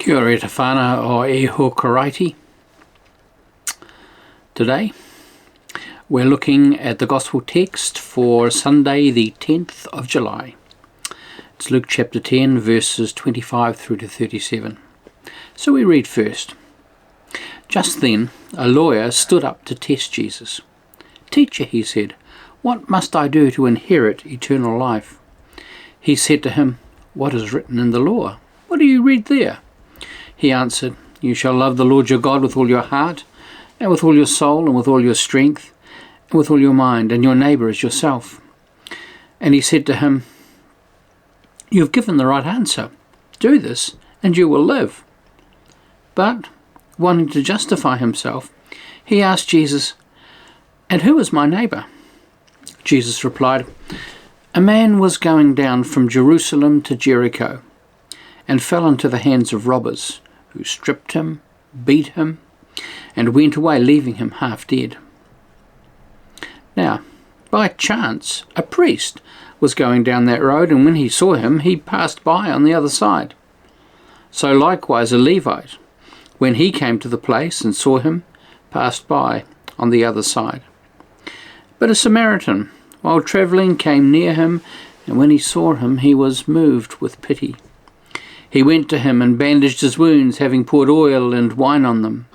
Kia ora te whānau o e hōkaraiti. Today we're looking at the Gospel text for Sunday the 10th of July. It's Luke chapter 10 verses 25 through to 37. So we read first. Just then a lawyer stood up to test Jesus. "Teacher," he said, "what must I do to inherit eternal life?" He said to him, "What is written in the law? What do you read there?" He answered, "You shall love the Lord your God with all your heart, and with all your soul, and with all your strength, and with all your mind, and your neighbour as yourself." And he said to him, "You've given the right answer. Do this, and you will live." But, wanting to justify himself, he asked Jesus, "And who is my neighbour?" Jesus replied, "A man was going down from Jerusalem to Jericho, and fell into the hands of robbers, who stripped him, beat him, and went away, leaving him half dead. Now, by chance, a priest was going down that road, and when he saw him, he passed by on the other side. So likewise a Levite, when he came to the place and saw him, passed by on the other side. But a Samaritan, while travelling, came near him, and when he saw him, he was moved with pity. He went to him and bandaged his wounds, having poured oil and wine on them.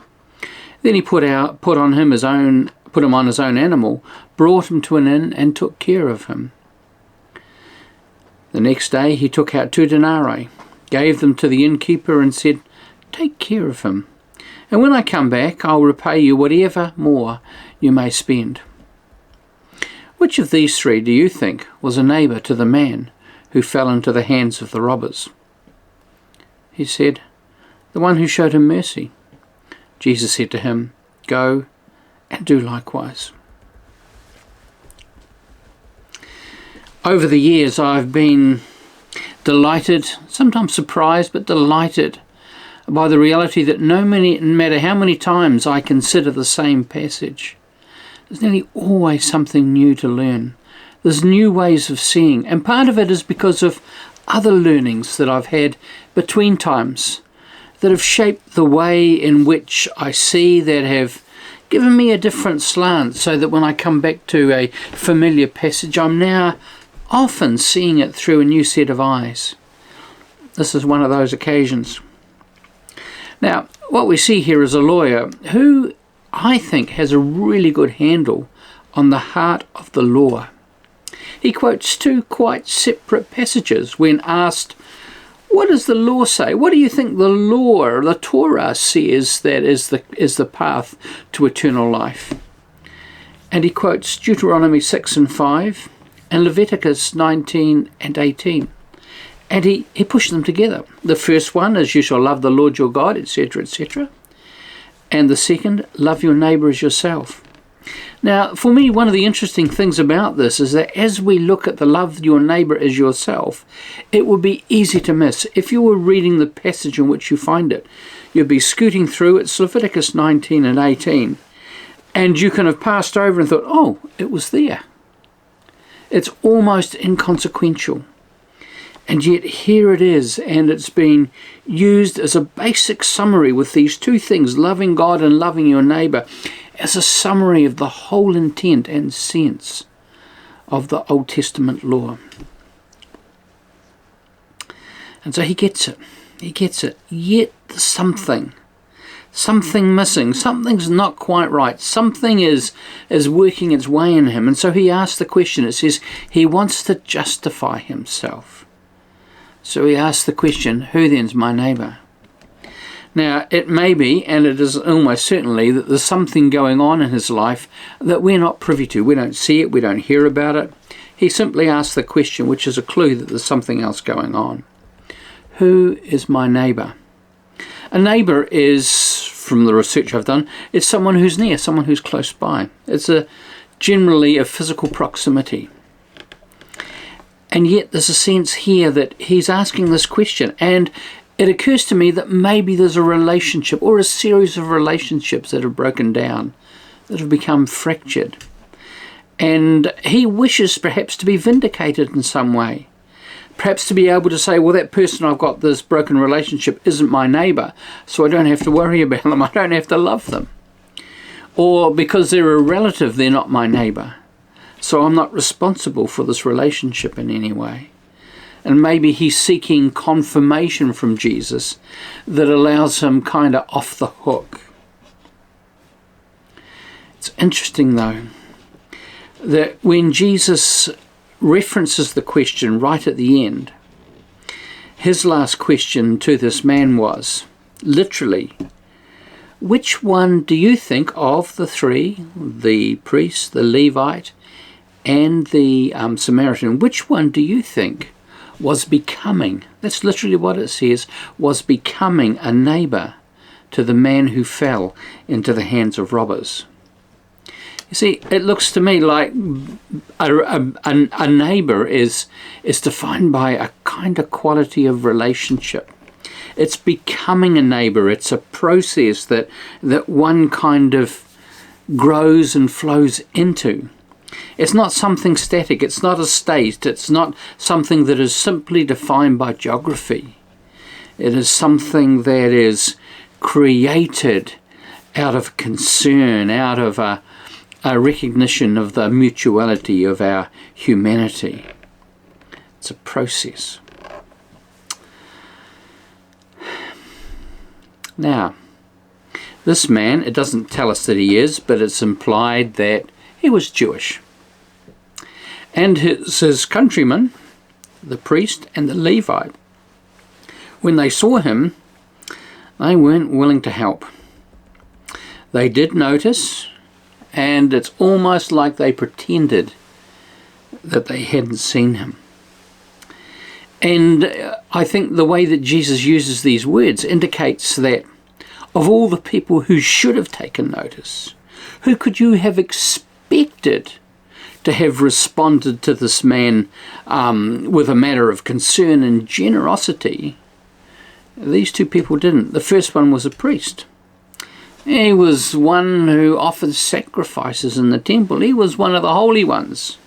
Then he put him on his own animal, brought him to an inn, and took care of him. The next day he took out 2 denarii, gave them to the innkeeper, and said, "Take care of him, and when I come back I'll repay you whatever more you may spend." Which of these 3 do you think was a neighbour to the man who fell into the hands of the robbers? He said, "The one who showed him mercy." Jesus said to him, "Go and do likewise." Over the years I've been delighted, sometimes surprised, but delighted by the reality that no matter how many times I consider the same passage, there's nearly always something new to learn. There's new ways of seeing, and part of it is because of other learnings that I've had between times that have shaped the way in which I see, that have given me a different slant, so that when I come back to a familiar passage, I'm now often seeing it through a new set of eyes. This is one of those occasions. Now, what we see here is a lawyer who I think has a really good handle on the heart of the law. He quotes 2 quite separate passages when asked, "What does the law say? What do you think the law, or the Torah, says that is the path to eternal life?" And he quotes Deuteronomy 6 and 5 and Leviticus 19 and 18. And he pushed them together. The first one is, "You shall love the Lord your God," etc., etc. And the second, "Love your neighbour as yourself." Now, for me, one of the interesting things about this is that as we look at the love your neighbour as yourself, it would be easy to miss. If you were reading the passage in which you find it, you'd be scooting through, it's Leviticus 19 and 18, and you can have passed over and thought, "Oh, it was there." It's almost inconsequential. And yet here it is, and it's been used as a basic summary with these 2 things, loving God and loving your neighbour, as a summary of the whole intent and sense of the Old Testament law. And so he gets it. Yet there's something missing. Something's not quite right. Something is working its way in him. And so he asks the question. It says he wants to justify himself. So he asks the question, "Who then's my neighbour?" Now, it may be, and it is almost certainly, that there's something going on in his life that we're not privy to. We don't see it, we don't hear about it. He simply asks the question, which is a clue that there's something else going on. Who is my neighbour? A neighbour is, from the research I've done, it's someone who's near, someone who's close by. It's generally a physical proximity. And yet there's a sense here that he's asking this question, and it occurs to me that maybe there's a relationship or a series of relationships that have broken down, that have become fractured. And he wishes perhaps to be vindicated in some way. Perhaps to be able to say, well, that person I've got this broken relationship isn't my neighbour, so I don't have to worry about them, I don't have to love them. Or because they're a relative, they're not my neighbour, so I'm not responsible for this relationship in any way. And maybe he's seeking confirmation from Jesus that allows him kind of off the hook. It's interesting, though, that when Jesus references the question right at the end, his last question to this man was, literally, which one do you think of the three, the priest, the Levite, and the Samaritan, which one do you think was becoming, that's literally what it says, was becoming a neighbour to the man who fell into the hands of robbers? You see, it looks to me like a neighbour is defined by a kind of quality of relationship. It's becoming a neighbour. It's a process that one kind of grows and flows into. It's not something static. It's not a state. It's not something that is simply defined by geography. It is something that is created out of concern, out of a recognition of the mutuality of our humanity. It's a process. Now, this man, it doesn't tell us that he is, but it's implied that he was Jewish. And his countrymen, the priest and the Levite, when they saw him, they weren't willing to help. They did notice, and it's almost like they pretended that they hadn't seen him. And I think the way that Jesus uses these words indicates that of all the people who should have taken notice, who could you have expected to have responded to this man with a matter of concern and generosity? These two people didn't. The first one was a priest. He was one who offered sacrifices in the temple. He was one of the holy ones.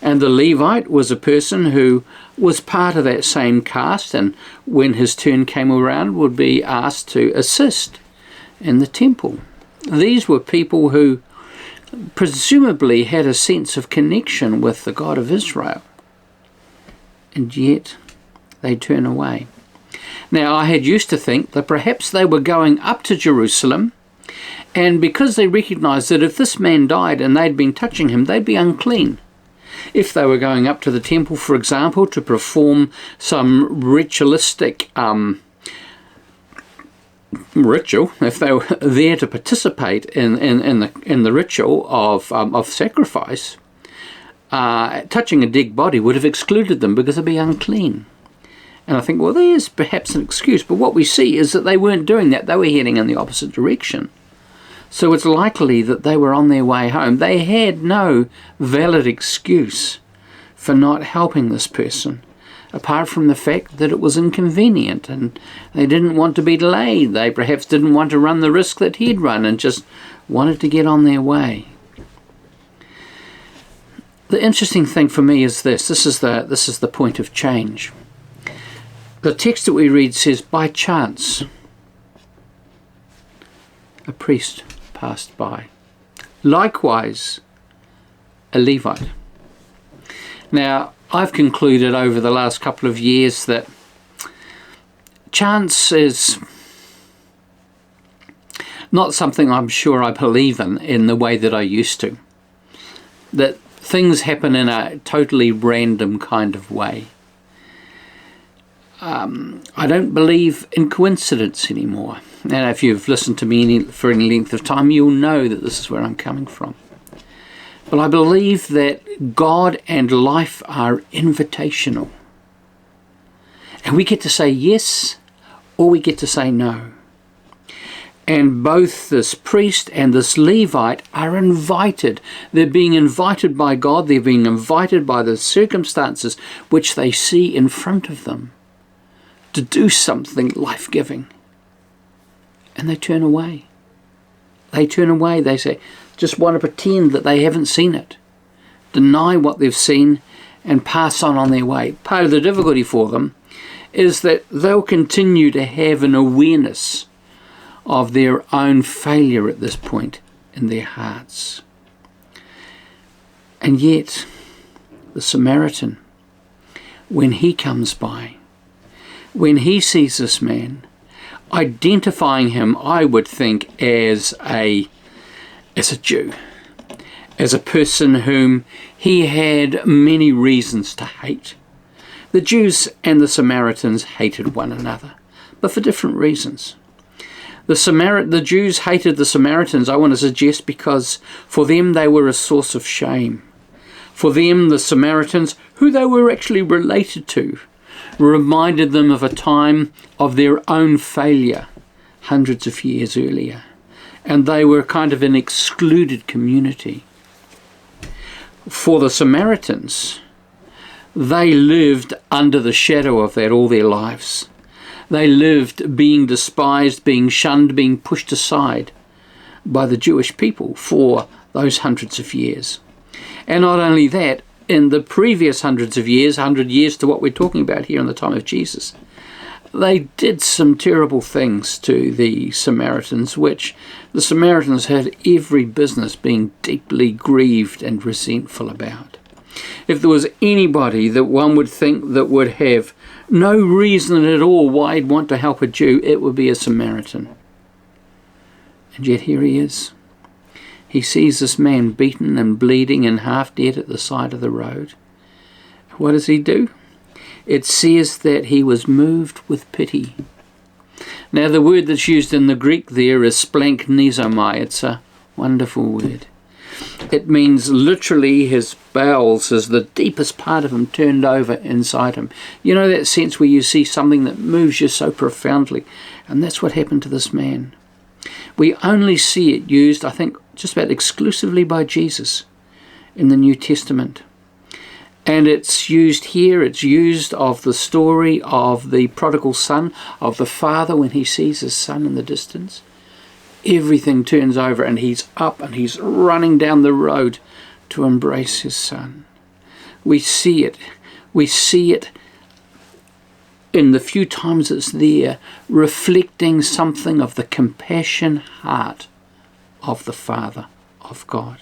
And the Levite was a person who was part of that same caste, and when his turn came around would be asked to assist in the temple. These were people who presumably had a sense of connection with the God of Israel, and yet they turn away. Now, I had used to think that perhaps they were going up to Jerusalem, and because they recognized that if this man died and they'd been touching him, they'd be unclean. If they were going up to the temple, for example, to perform some ritualistic ritual, if they were there to participate in the ritual of sacrifice, touching a dead body would have excluded them because they'd be unclean. And I think, well, there's perhaps an excuse, but what we see is that they weren't doing that. They were heading in the opposite direction. So it's likely that they were on their way home. They had no valid excuse for not helping this person, apart from the fact that it was inconvenient and they didn't want to be delayed. They perhaps didn't want to run the risk that he'd run and just wanted to get on their way. The interesting thing for me is this. This is the point of change. The text that we read says, by chance, a priest passed by. Likewise, a Levite. Now, I've concluded over the last couple of years that chance is not something I'm sure I believe in the way that I used to. That things happen in a totally random kind of way. I don't believe in coincidence anymore. And if you've listened to me for any length of time, you'll know that this is where I'm coming from. But I believe that God and life are invitational. And we get to say yes, or we get to say no. And both this priest and this Levite are invited. They're being invited by God. They're being invited by the circumstances which they see in front of them to do something life-giving. And they turn away. They turn away. They say, just want to pretend that they haven't seen it. Deny what they've seen and pass on their way. Part of the difficulty for them is that they'll continue to have an awareness of their own failure at this point in their hearts. And yet, the Samaritan, when he comes by, when he sees this man, identifying him, I would think, as a Jew, as a person whom he had many reasons to hate. The Jews and the Samaritans hated one another, but for different reasons. The Jews hated the Samaritans, I want to suggest, because for them they were a source of shame. For them, the Samaritans, who they were actually related to, reminded them of a time of their own failure hundreds of years earlier. And they were kind of an excluded community. For the Samaritans, they lived under the shadow of that all their lives. They lived being despised, being shunned, being pushed aside by the Jewish people for those hundreds of years. And not only that, in the previous hundreds of years, 100 years to what we're talking about here in the time of Jesus, they did some terrible things to the Samaritans, which the Samaritans had every business being deeply grieved and resentful about. If there was anybody that one would think that would have no reason at all why he'd want to help a Jew, it would be a Samaritan. And yet here he is. He sees this man beaten and bleeding and half dead at the side of the road. What does he do? It says that he was moved with pity. Now the word that's used in the Greek there is splanknesomai. It's a wonderful word. It means literally his bowels, as the deepest part of him, turned over inside him. You know that sense where you see something that moves you so profoundly? And that's what happened to this man. We only see it used, I think, just about exclusively by Jesus in the New Testament. And it's used here, it's used of the story of the prodigal son, of the father when he sees his son in the distance. Everything turns over and he's up and he's running down the road to embrace his son. We see it in the few times it's there, reflecting something of the compassion heart of the Father, of God.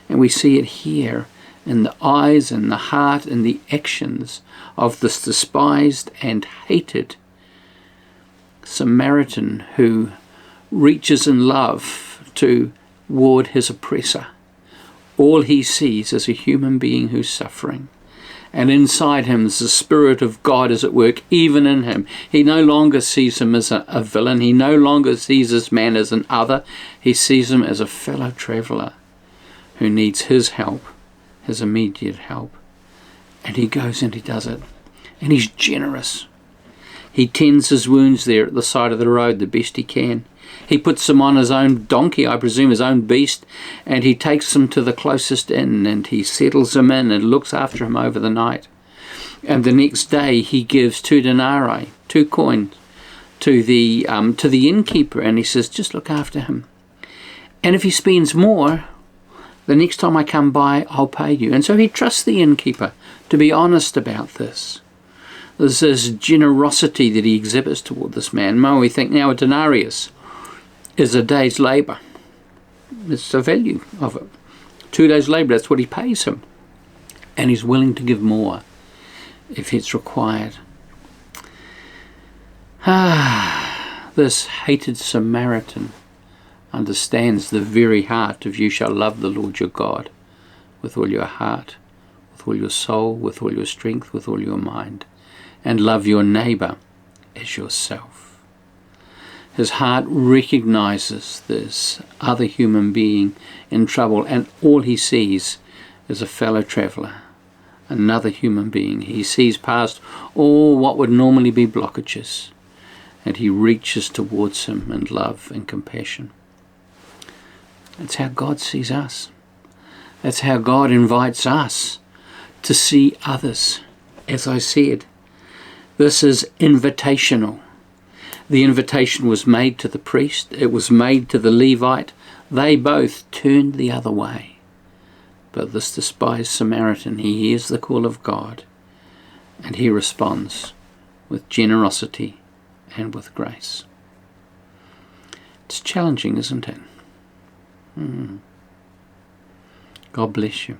And we see it here in the eyes and the heart and the actions of this despised and hated Samaritan who reaches in love toward his oppressor. All he sees is a human being who's suffering. And inside him is the Spirit of God is at work, even in him. He no longer sees him as a villain. He no longer sees this man as an other. He sees him as a fellow traveller who needs his help, his immediate help. And he goes and he does it. And he's generous. He tends his wounds there at the side of the road the best he can. He puts them on his own donkey, I presume his own beast, and he takes them to the closest inn and he settles them in and looks after him over the night. And the next day he gives 2 denarii, 2 coins, to the innkeeper, and he says, just look after him. And if he spends more, the next time I come by, I'll pay you. And so he trusts the innkeeper to be honest about this. There's this generosity that he exhibits toward this man. When we think now a denarius is a day's labour. It's the value of it. 2 days' labour, that's what he pays him. And he's willing to give more if it's required. This hated Samaritan understands the very heart of you shall love the Lord your God with all your heart, with all your soul, with all your strength, with all your mind, and love your neighbour as yourself. His heart recognizes this other human being in trouble, and all he sees is a fellow traveller, another human being. He sees past all what would normally be blockages, and he reaches towards him in love and compassion. That's how God sees us. That's how God invites us to see others. As I said, this is invitational. The invitation was made to the priest. It was made to the Levite. They both turned the other way. But this despised Samaritan, he hears the call of God, and he responds with generosity and with grace. It's challenging, isn't it? God bless you.